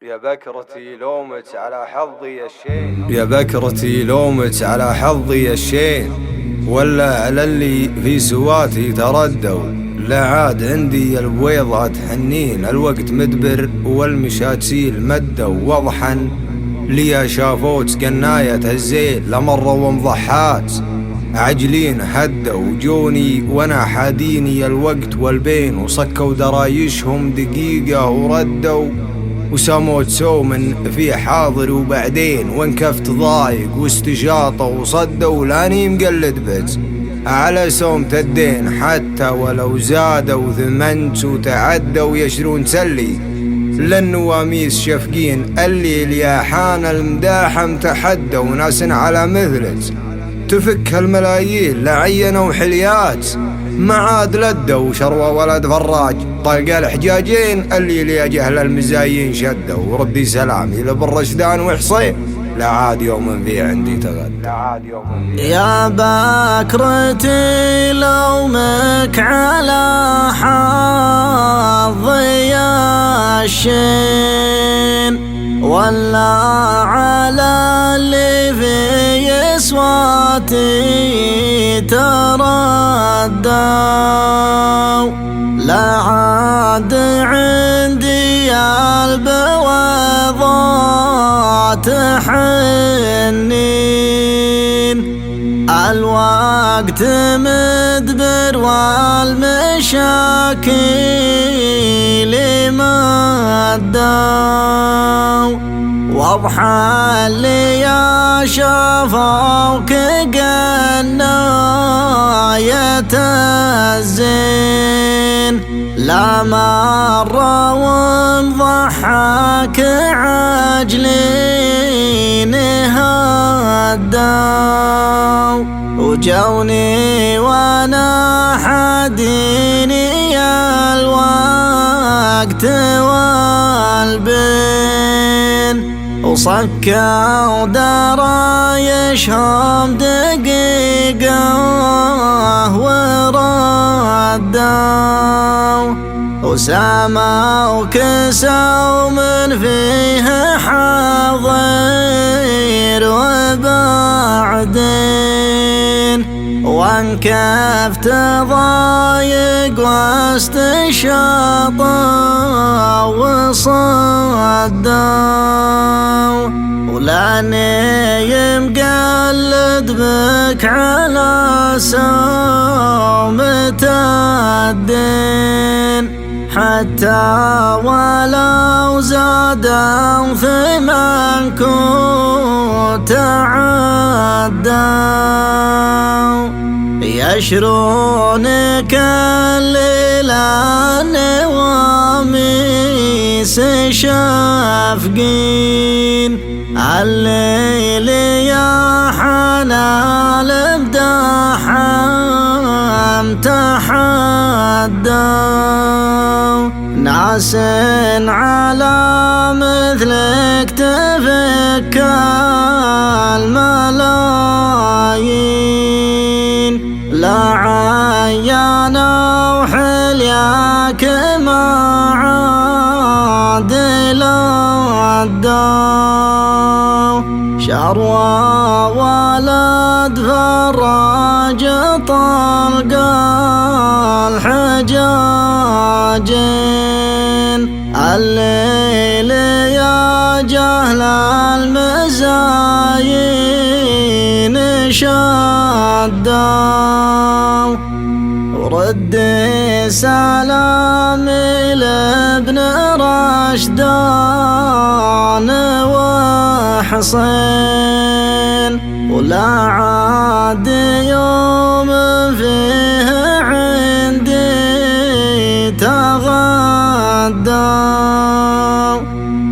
يا بكرتي لومت على حظي الشين، يا بكرتي لومت على حظي الشين، ولا على اللي في سواتي تردوا. لا عاد عندي البويضة تحنين، الوقت مدبر والمشاتيل مدوا. وضحا لي شافوت قناية الزيل، لمروا ومضحات عجلين هدوا. جوني وانا حاديني الوقت والبين، وصكوا درايشهم دقيقة وردوا. وسموت سوم في حاضر وبعدين، وانكفت ضايق واستشاطوا وصدوا. لاني مقلد بيت على سومة الدين، حتى ولو زادوا ثمنت وتعدوا. يشرون تسلي للنواميس شفقين، الليل يا حان المداحم تحدوا. ناس على مثلت تفك الملايين، لعينوا حليات ما عاد لدوا. شروى ولد فراج طلق الحجاجين، اللي لي جهل المزايين شدوا. وردي سلامي لبالرشدان وحصين، لا عاد يوم في عندي تغدى. يا بكرتي لومك على حظي الشين، ولا على اللي في يسواتي تردوا. لا عاد عندي البويضات حنين، الوقت مدبر والمشاكل مدوا. واضحى لي يا شفوك قناية الزين، لا مرة ومضحك عجلين هدوا. وجوني وانا حديني الوقت والبين، وصكوا درايشهم دقيقة وردوا. وساموا كسوا من فيه حاضر وبعدين، وانكفت ضايق واستشاطوا وصدوا. ولاني مقلد بك على سومة الدين، حتى ولو زادوا ثمنكم تعدوا. يشرونك الليل النواميس شافقين، الليل يا حنان المداحم تحدوا. ناس على مثلك تفك الملايين، لا عينوا حلياك ما عاد لدوا. شروى ولد فراج طلق الحجاجين، الليل يا جهل المزايين شدوا. وردي سلامي لابن رشدان وحصين، ولا عاد يوم فيه عندي تغدوا.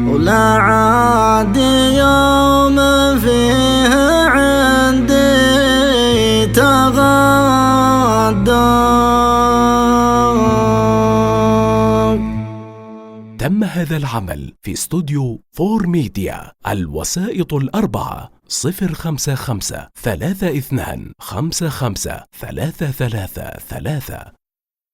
ولا عاد يوم فيه عندي تغدوا. تم هذا العمل في استوديو فور ميديا. الوسائط الأربعة 055 32 55 333.